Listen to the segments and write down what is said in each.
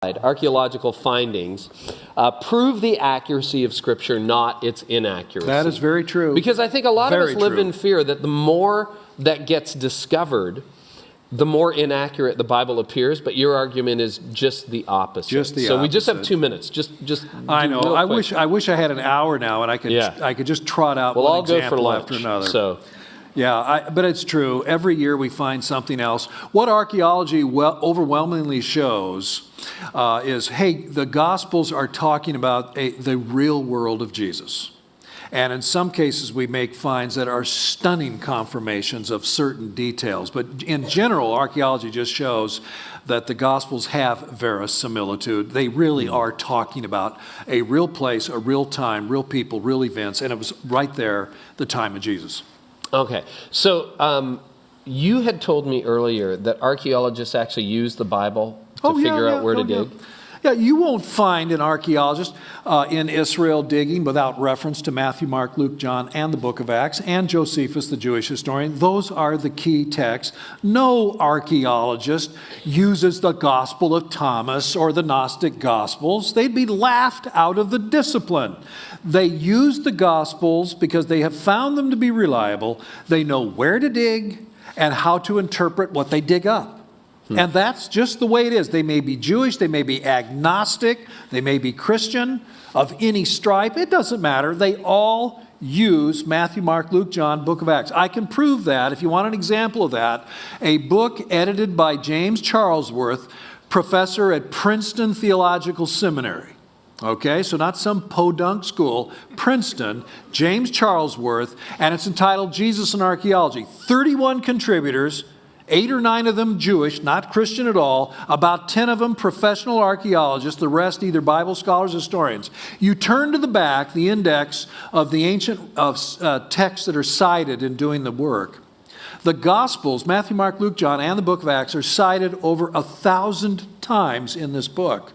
archaeological findings prove the accuracy of Scripture, not its inaccuracy. That is very true. Because I think a lot of us live true. in fear that the more that gets discovered, the more inaccurate the Bible appears, but your argument is just the opposite. Just the so opposite. we just have 2 minutes. Just I know. real quick. I wish I had an hour now, and I could just trot out We'll one all go example for lunch, after another. So. Yeah, but it's true. Every year we find something else. What archaeology overwhelmingly shows is, hey, the Gospels are talking about the real world of Jesus. And in some cases, we make finds that are stunning confirmations of certain details. But in general, archaeology just shows that the Gospels have verisimilitude. They really are talking about a real place, a real time, real people, real events. And it was right there, the time of Jesus. Okay, so you had told me earlier that archaeologists actually use the Bible to figure out where to dig. Yeah, you won't find an archaeologist in Israel digging without reference to Matthew, Mark, Luke, John, and the book of Acts, and Josephus, the Jewish historian. Those are the key texts. No archaeologist uses the Gospel of Thomas or the Gnostic Gospels. They'd be laughed out of the discipline. They use the Gospels because they have found them to be reliable. They know where to dig and how to interpret what they dig up. And that's just the way it is. They may be Jewish, they may be agnostic, they may be Christian, of any stripe. It doesn't matter. They all use Matthew, Mark, Luke, John, book of Acts. I can prove that. If you want an example of that, a book edited by James Charlesworth, professor at Princeton Theological Seminary. Okay, so not some podunk school, Princeton, James Charlesworth, and it's entitled Jesus and Archaeology. 31 contributors, 8 or 9 of them Jewish, not Christian at all, about 10 of them professional archaeologists, the rest either Bible scholars or historians. You turn to the back, the index of the ancient texts that are cited in doing the work. The Gospels, Matthew, Mark, Luke, John, and the book of Acts are cited over 1,000 times in this book.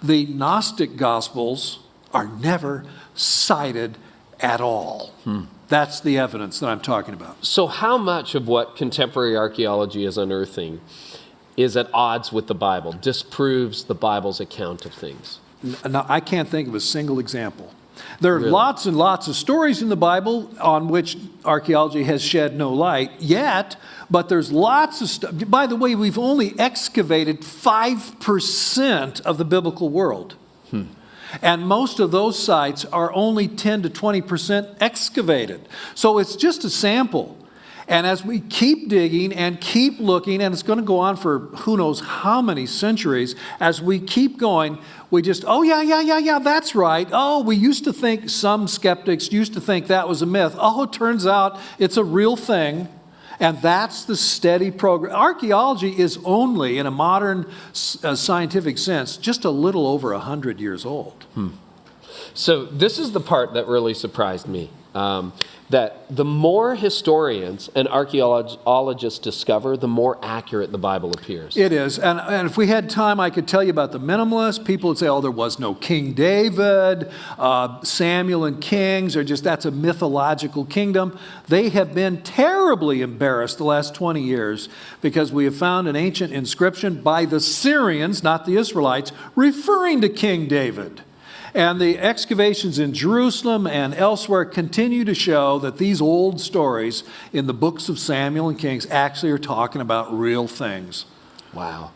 The Gnostic Gospels are never cited at all. That's the evidence that I'm talking about. So how much of what contemporary archaeology is unearthing is at odds with the Bible, disproves the Bible's account of things? Now, I can't think of a single example. There are lots and lots of stories in the Bible on which archaeology has shed no light yet, but there's lots of stuff. By the way, we've only excavated 5% of the biblical world. And most of those sites are only 10 to 20% excavated. So it's just a sample. And as we keep digging and keep looking, and it's going to go on for who knows how many centuries, as we keep going, we just, yeah, that's right. Oh, we used to think, some skeptics used to think that was a myth. Oh, it turns out it's a real thing. And that's the steady progress. Archaeology is only, in a modern scientific sense, just a little over 100 years old. So this is the part that really surprised me. That the more historians and archaeologists discover, the more accurate the Bible appears. It is. And if we had time, I could tell you about the minimalists. People would say, oh, there was no King David. Samuel and Kings are just, that's a mythological kingdom. They have been terribly embarrassed the last 20 years because we have found an ancient inscription by the Syrians, not the Israelites, referring to King David. And the excavations in Jerusalem and elsewhere continue to show that these old stories in the books of Samuel and Kings actually are talking about real things. Wow.